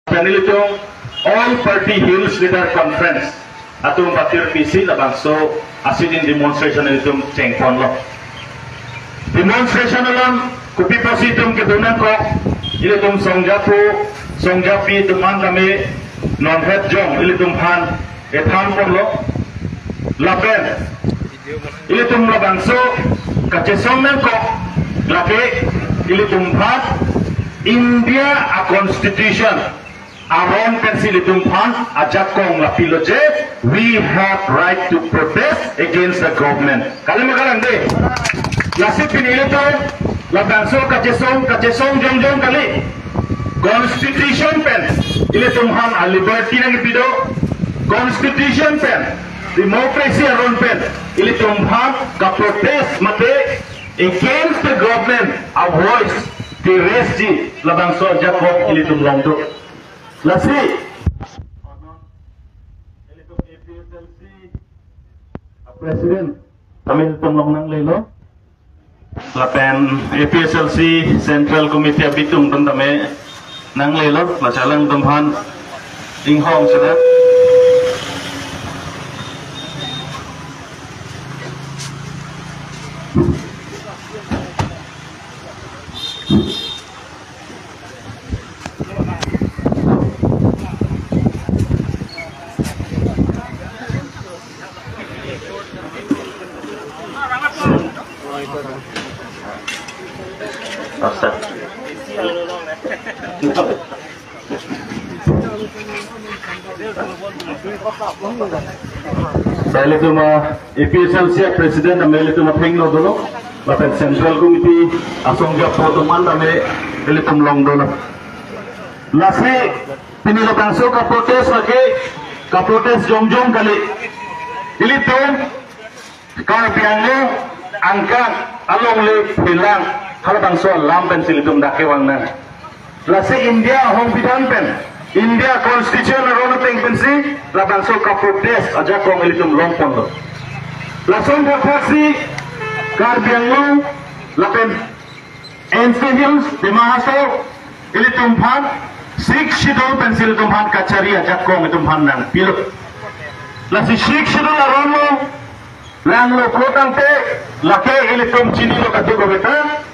Kanilitong All Party Hills Leader Conference atong patir PC labang so asidin demonstration nitong Chengpon lo. Demonstration lang kupi positong ketunan ko ilitong Songjapi teman kami non head jong ilitong han ethan pon lo lapen ilitong labang so kacesong nang ko lake ilitong han India a constitution aron pensilitong pan ajak kong lapilo je we have right to protest against the government kalimagaran de lasip pinilito labanso kacesong jong kali constitution pen ilitong han a liberty nang ipido constitution pen democracy aron pen ilitong han ka protest mate against the government a voice the resji labanso ajak kong ilitong longdo Lasi, Presiden, kami tumlong ng lelo. Lapen APSLC Central Committee abitung tentame ng lelo. Lasalang tumhan inghong sila. Dahil itu APSLC Presiden kami itu pengno dulu, lapan Central Committee asong jawab potongan kami itu melong dulu. Lasi pinilapan so kaprotes lagi kaprotes jong kali. Itu kau biangnya angkat along le hilang kalau bangso lam pensil itu mendaki wangna. Lasi India hong bidan pen. India Constitution aron teng pensi la bangso ka protest aja kong ilitum lompon lo langsung berfaksi karbiang lapen Enfield di mahaso ilitum pan sik shidol pensil ilitum pan kacari aja kong ilitum pan nang pilot lasi sik shidol aron lo lang lo kotang te lake ilitum chini lo katugo beta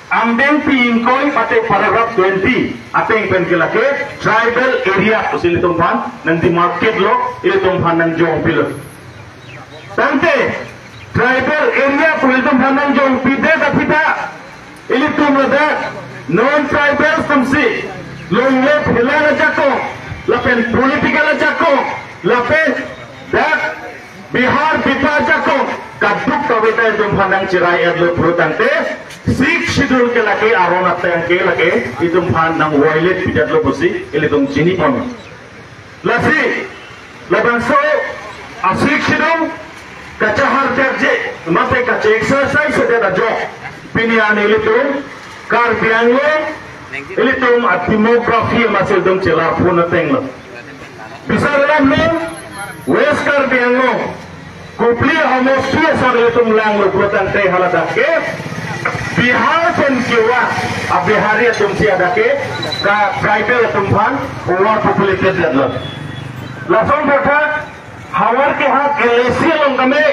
Ambeng piingkoy pati paragraph 20 ateng penkelake tribal area usil itongpan nang di market lo itongpan nang jong pilo. Tante tribal area usil itongpan nang jong pide tapita ilitung lada non tribal samsi longlep hilala jako lapen political jako lapen dak Bihar Bipar jako kaduk kawita itongpan nang cirai erlo prutante Sik schedule ke laki aron at yang ke laki itu pan nang wallet bidat lo bosi ilitong sini pon. Lasi labang so asik schedule kaca harjarje mate kaca exercise sudah ada jo pinian ilitong karbiang lo ilitong at demografi masih dong celar pun ateng lo. Bisa dalam lo west karbiang lo kupli homos kia sa ilitong lang lo buatan teh haladak ke Bihar pen kiwa Bihari tumsi ada ke ka tribal tumpan over populated ladlo langsung berkat hawar ke hak LC long kami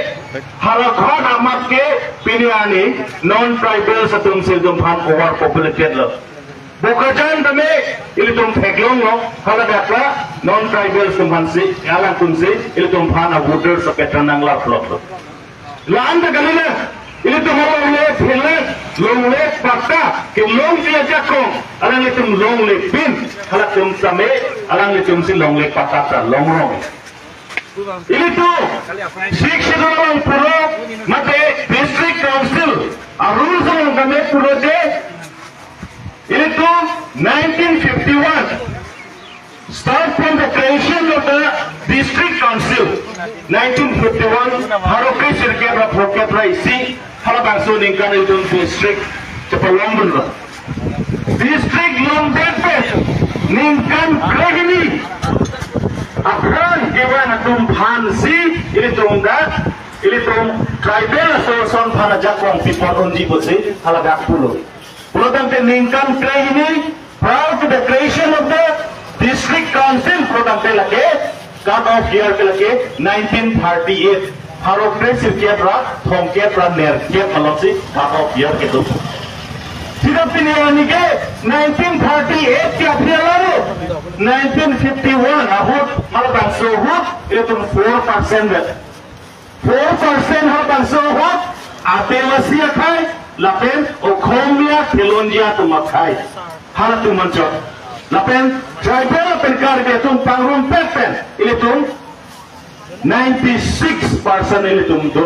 halakhat amat ke piniani non tribal satumsi tumpan over populated lo bukajan kami ilitum feglong lo halakatla non tribal tumpan si alang tumsi ilitum pan voter sa petranang la flok lo laan ta galina ini tu orang lep hilang, long lep pakta, ke long dia jakong, alang itu long lep pin, halak tum same, alang itu si long lep pakta, long rong. Ini tu, siksa orang puro, mate district council, arul orang kami puro je, ini tu 1951. Start from the creation of the district council 1951 haroke sirkebra phokebra isi halabangso ningkan itu district cepalong dulu district lomdepet ningkan kregini akran giwan atum phansi ini tungga ini tung tribal association phana jakong people onji bosi halagak pulo pulo tante ningkan kregini proud to the creation of the district council program pe lage cut off year pe lage 1938 progressive ke pra thong ke pra ner ke malasi cut off year ke to sida pinani ke 1938 ke aphialaro 1951 ahut malabang so hut itu 4% 4% habang so hut apelasi akai lapen okhomia kelondia tumakai hala tumancho lapen tribal lapen karbe tum pangrum pepen ilitum 96% ilitum do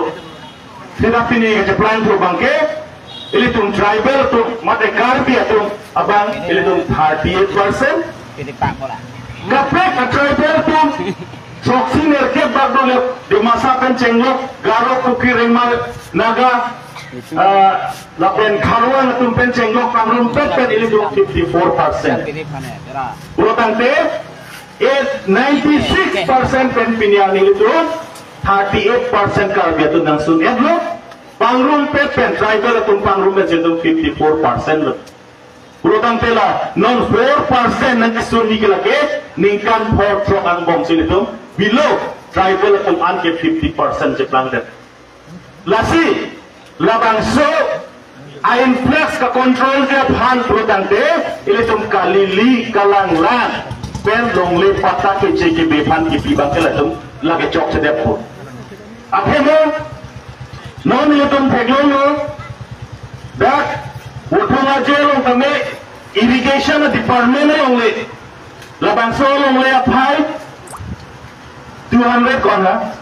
sida pini ke plan tu bangke ilitum tribal tu mate karbe tum abang ilitum 38% ini pak bola kapek tribal tum soksi nerke bagdole di masa pencenglok garo kuki remal naga lapen karuan tum pencenglok pangrum pepen ilitum 54% ini mana era urutante 96% pen pinian ilitum 38% karbe tu nang sunyat lo pangrum pepen tribal tum pangrum pencenglok 54% lo urutante la non 4% nang sunni ke lage ningkan for trok ang bom silitum below tribal tum anke 50% jeplang det lasi labang so ain flex ka control ke phan urutante ilitum kalili kalanglan pen longle pata ke jeke bephan ki pibang ke latum lage chok se dep aphemo non ilitum pheglo that uthunga jelong tame irrigation department longle labang so longle aphai 200 kona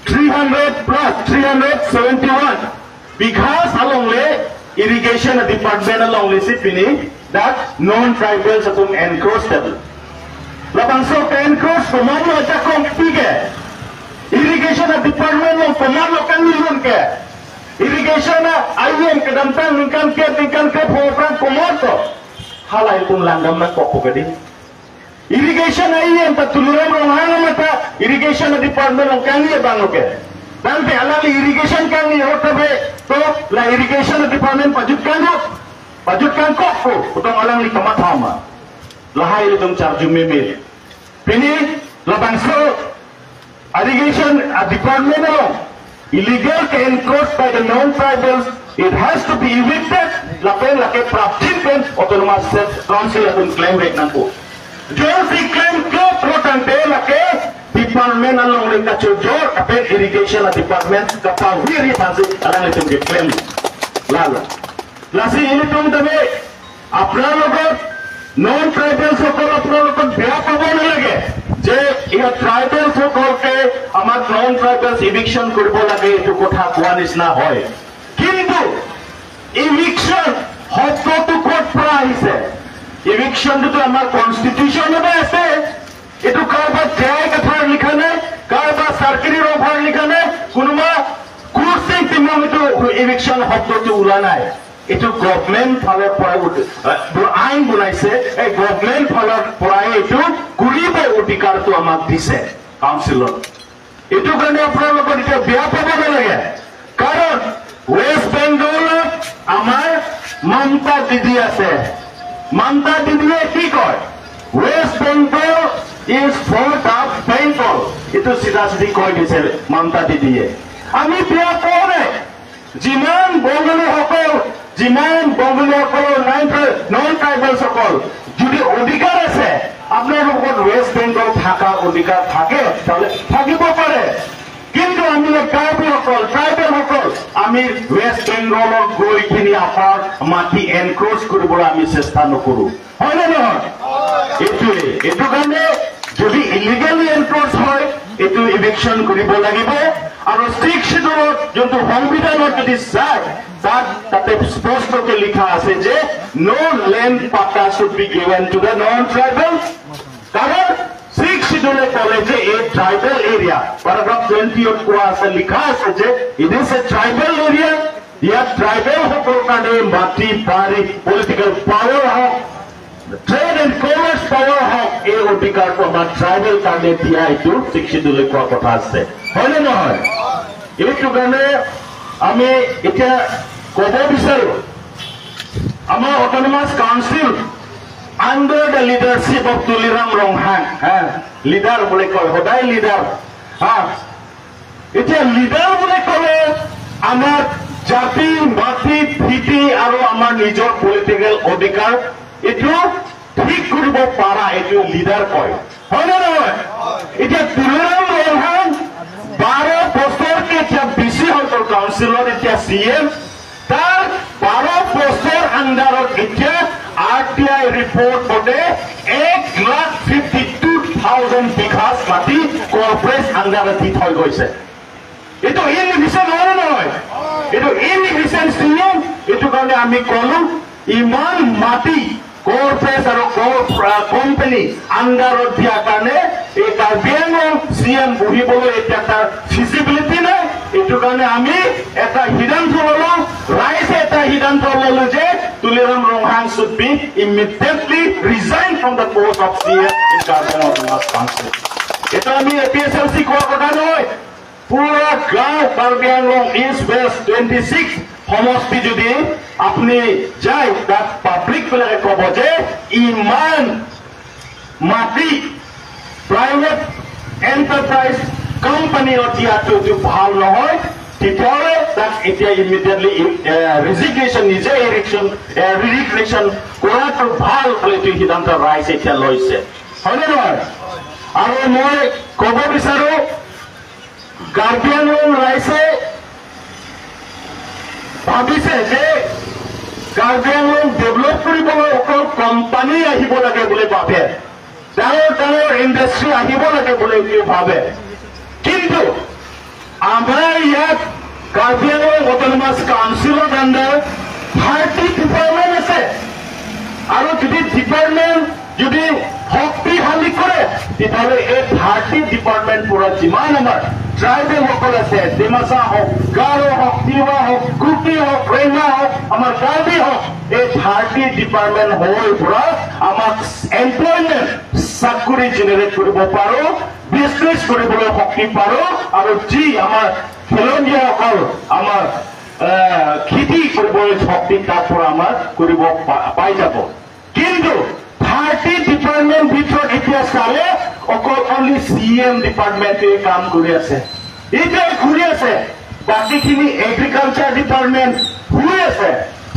300 plus 371 because along le irrigation department along le sipini that non-tribals atum encroachable labang so encroach komando aja kompige irrigation department lo komando kan nilun ke irrigation ayem ke dampang ningkan ke program komodo halai pun langgam na kokogadi irrigation ayem patuluran rohana mata irrigation department lo kan ni bangoke dan pe alali irrigation kan ni hotabe to la irrigation department pajutkan ko utong alang li kamathama lahai itum charju meme pini labang so irrigation department lo illegal ke encroach by the non-tribals it has to be evicted lapen lake praptin pen autonomous council atun claim rate nanko jo si claim ko protante lake department along le kachojor apen irrigation department ka pawiri pansi alang itum ke claim lala lasi ini tum tame apna logot non-tribal সকল apna logot beya pabo na lage je ia tribal সকল ke amar non-tribals eviction koribo lage etu kotha koa nisna hoy kintu eviction hotto to court pra aise eviction to amar constitution e ase etu karba jay kathar likha nai karba sarkari offer likha nai kunuma kursi timam to eviction hotto to ula nai etu government phalor pora ain bunaise ei government phalor pora etu kuribo odhikar to amak dise councilor etu kane apnar logot eta beya pabo nalage karon west bengal amar mamta didi ase mamta didi ki koy west bengal is fourth of bengal etu sida sidi koy dise mamta didi ami beya pore jiman bongoli hokol jiman bongoli hokol non-tribal সকল যদি অধিকার আছে আপনার উপর West Bengal থাকা অধিকার থাকে তাহলে থাকিব পারে কিন্তু আমি কার্বি সকল ট্রাইবেল সকল আমি ওয়েস্ট বেঙ্গলৰ গৈ কিনি আপাৰ মাটি এনক্ৰোচ কৰিবলৈ আমি চেষ্টা নকৰো হয় নে নহয় এইটো কাৰণে যদি ইলিগেলি এনক্ৰোচ হয় এইটো ইভিকশন কৰিব লাগিব আৰু 6 শিডিউলত যোনটো সংবিধানত যদি চাই তাতে স্পষ্টকে লিখা আছে যে নো ল্যান্ড পাটা should be given to the non tribal কারণ 6 শিডিউলে কলে যে এই ট্রাইবেল এরিয়া প্যারাগ্রাফ 20 কোৱা আছে লিখা আছে যে it is a tribal area ইয়াত ট্ৰাইবেল সকলৰ কাৰণে মাটি বাৰী পলিটিক্যাল পাৱাৰ হওক ট্ৰেড এন্ড কমাৰ্স পাওয়াৰ হক এই অধিকাৰটো আমাৰ ট্ৰাইবেল কাৰণে দিয়া এইটো 6 শিডিউলে কোৱা কথা আছে হয় নে নহয় এইটো কাৰণে আমি এতিয়া কব বিচাৰো আমাৰ autonomous council under the leadership of Tuliram Ronghang, leader bole koi, hodai leader, এতিয়া leader bole kole, amar jati, mati, thiti, aro amar nijor political odikar, itu ঠিক কৰিব পাৰা এইটো লিডাৰ কয় হয় না নহয় এতিয়া তুলিৰাম ৰণহাং 12 বছৰকে এতিয়া বিচি হল কাউন্সিলৰ এতিয়া সিএম তাৰ 12 বছৰ আন্ডাৰত এতিয়া আৰটিআই ৰিপৰ্ট মতে 1,52,000 বিঘা মাটি কৰ্পৰেট আন্ডাৰত দি থৈ গৈছে এইটো ইনভিশন হয় নহয় এইটো ইনভিশন সিএম এইটো কাৰণে আমি কলো ইমান মাটি corporate or company under the Akane, a Carbiano, CM Buhibolo, a feasibility, it took an army at a hidden Tolo, rise at a hidden Tolo, Tuliram Ronghang should be immediately resigned from the post of CM in Carbiano Council. It told me a PSLC Cocotanoi, Pura Gaw, Carbiano, East West 26. সমষ্টি যদি আপনি যাই তাত public বিলাকে কব যে ইমান মাটি প্ৰাইভেট এন্টাৰপ্ৰাইজ কোম্পানী দিয়াটো ভাল নহয় তেতিয়াহ'লে তাক এতিয়া ইমিডিয়েটলি ৰেজিগনেশ্যন নিজে ৰিজিগনেশ্যন কৰাটো ভাল বুলি সিদ্ধান্ত ৰাইজে এতিয়া লৈছে হয়নে নহয় আৰু মই কব বিচাৰো কাৰ্বি আংলং ৰাইজে ভাবিছে যে কাৰ্বি আংলং ডেভেলপ কৰিবলৈ অকল কোম্পানী আহিব লাগে বুলি ভাবে ডাঙৰ ডাঙৰ ইণ্ডাষ্ট্ৰী আহিব লাগে বুলি ভাবে কিন্তু আমাৰ ইয়াত কাৰ্বি আংলং অট'নমাছ কাউন্সিলৰ আণ্ডাৰ 30 ডিপাৰ্টমেণ্ট আছে আৰু যদি ডিপাৰ্টমেণ্ট যদি শক্তিশালী কৰে তেতিয়াহ'লে এই 30 ডিপাৰ্টমেণ্ট পুৰা যিমান আমাৰ ট্ৰাইবেল সকল আছে ডিমাচা হওক গাৰো হওক তিৱা হওক কুকি হওক ৰেঙা হওক আমাৰ কাৰ্বি হওক এই 30 ডিপাৰ্টমেণ্ট হৈ পৰা আমাক এমপ্লয়মেণ্ট চাকৰি জেনেৰেট কৰিব পাৰো বিজনেছ কৰিবলৈ শক্তি পাৰো আৰু যি আমাৰ খেলনীয়াসকল আমাৰ খেতি কৰিবলৈ শক্তি তাৰ পৰা আমাৰ কৰিব পাই যাব কিন্তু 30 ডিপাৰ্টমেণ্ট ভিতৰত এতিয়া চালে অকল অনলি সিএম ডিপাৰ্টমেণ্টে কাম কৰি আছে এতিয়া ঘূৰি আছে বাকীখিনি এগ্ৰিকালচাৰ ডিপাৰ্টমেণ্ট ঘূৰি আছে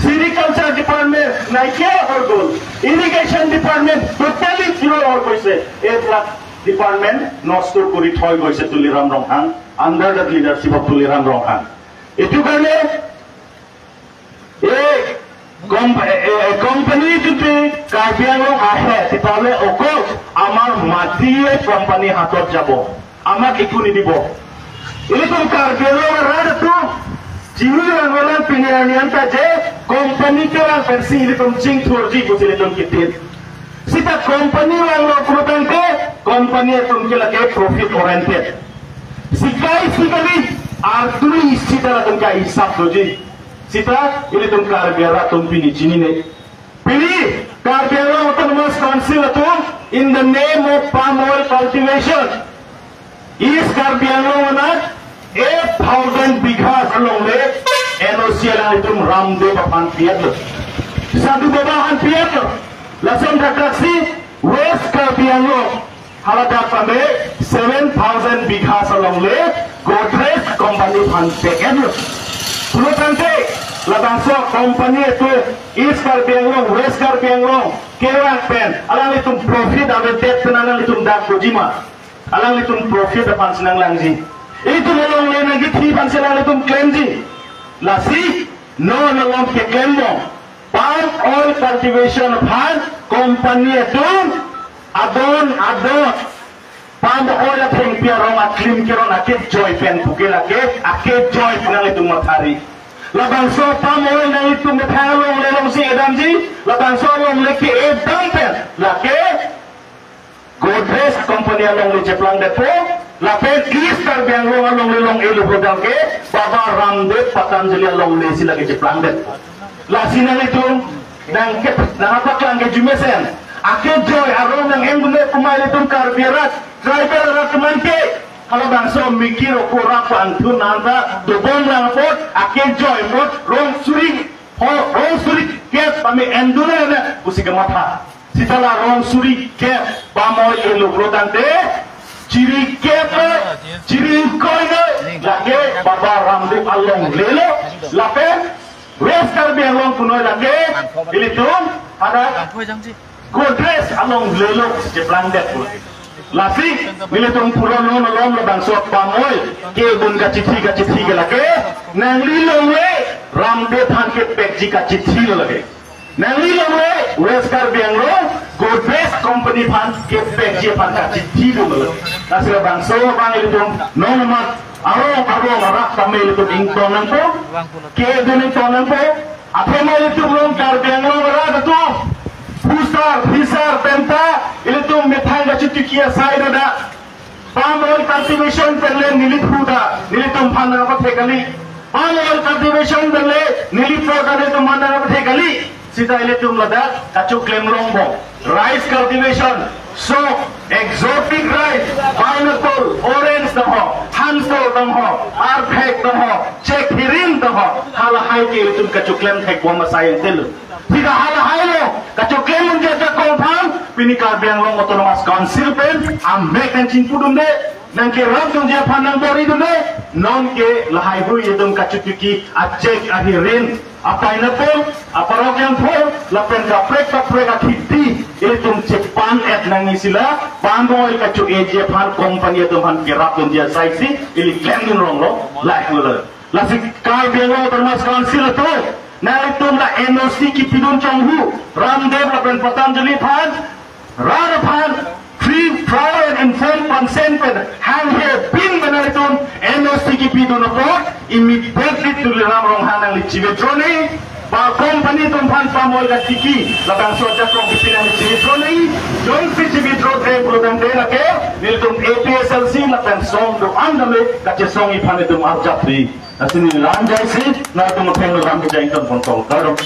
সেৰিকালচাৰ ডিপাৰ্টমেণ্ট নাইকিয়া হৈ গ'ল ইৰিগেশ্যন ডিপাৰ্টমেণ্ট টোটেলি জিৰ' হৈ গৈছে এইবিলাক ডিপাৰ্টমেণ্ট নষ্ট কৰি থৈ গৈছে Tuliram Ronghang under the leadership of Tuliram Ronghang এইটো কাৰণে এই কোম্পানী যদি কাৰ্বি আংলং আহে তেতিয়াহ'লে অকল আমাৰ মাটিয়ে কোম্পানীৰ হাতত যাব আমাক একো নিদিব এইটো কাৰ্বি আংলং ৰাজটো জিৰো আংলং পিনিয়ানিয়ানটা যে কোম্পানীকে পেন্সি ইলিকম চিং থৰজি বুজিলে তোম কিতে সিটা কোম্পানী আংলং পুরোটাকে কোম্পানী তোমকে লাগে প্রফিট ওরিয়েন্টেড সিকাই সিকালি আর তুমি ইসিটা তোমকে হিসাব doji Sita, ini tum Karbiara tum pini chini ne. Pini Karbiara Autonomous Council tum in the name of palm oil cultivation. Is Karbiara wana 8,000 bighas along le NOC ala tum Ramdev apan piyat. Sadu baba apan piyat. Lasam dakraksi West Karbiara halada pame 7,000 bighas along le Godrej company apan piyat. Pulutante labangso company itu East Karbi Anglong, West Karbi Anglong, Kerang Pen, alang itum profit abe debt penangan itum dak kojima, alang itum profit apan senang langji. Itu nolong le nagi thi pan senang itum claimji. Lasi no nolong ke claim mo. Palm oil cultivation pan company itu adon palm oil apeng piarong aklim kiron akit joy pen pukil akit joy penang itum matahari. Labangso palm oil nang itum methalong lelong si edamji labangso long leki edam pen lake Godrej company along le jeplang depo lape East Karbi Anglong along lelong elu hodang ke Baba Ramdev Patanjali along le sila ke jeplang depo lasi nang itum nang ke nahapak lang ke jumesen akit joy arong nang embune kumail itum Karbiarat driver rakaman ke kalau bangsa mikir kurang pantun nanda dobong lang po akin joy mo rong suri kes kami endure na usi gamata Sitala rong suri kep pamoy elok rodante ciri kep ciri koi lage baba Ramdev along lelo lapen wes kar biang long punoy lage ilitun ada Godres along lelo jeplang det lasi ilitun puron non along lebang suap pamoy ke bun kacithi ke lage nang lilo le Ramdev han ke pekji kacithi lage Nangli lomwe weskar biangro Godres company pan kepek je pan kaci tidu mele. Nasira bangso bang itu nomat aro marak tamil itu ington nangpo ke duning ton nangpo apa mal itu belum kar biangro mera tu hisar tenta itu methang kaci tikia side ada palm cultivation perle nilit huda nilitum pan apa tekali palm cultivation perle nilit program itu mana apa tekali Sita ilitum ladak kacuk lem longbo rice cultivation so exotic rice pineapple orange damo hanso damo arphek damo check hirin damo hala hai ke ilitum kacuk lem thek bo masayang tel Sita hala hai lo kacuk lem unjaja compound pinikar biang long autonomous council pen ambek kan cingpudum de nang ke ram tung dia pandang bori tu ne non ke lahai hui yedum kacupiki acek ahirin apa pineapple apa rogan pol lapen kaprek akiti itu cepan et nang isila pangoi kacu eje pan company itu pan kerap tung dia saisi ili klendun ronglo like lo lasi kal biang termas council tu na itu la NOC ki pidun chonghu Ramdev lapen Patanjali pan Radha pan free prior and informed consent pen hang here pin benaritum NOC ki pidun report immediately to ram rong hanang li chivetroni ba company tum pan pamol ga tiki labang soja kong pipinan li chivetroni don't fi chivitro tre program de na ke niltum APSLC lapan song do andame ka che song ipan itum arjapri asini lanjai si na tum penglo ram jain ton pon kol karo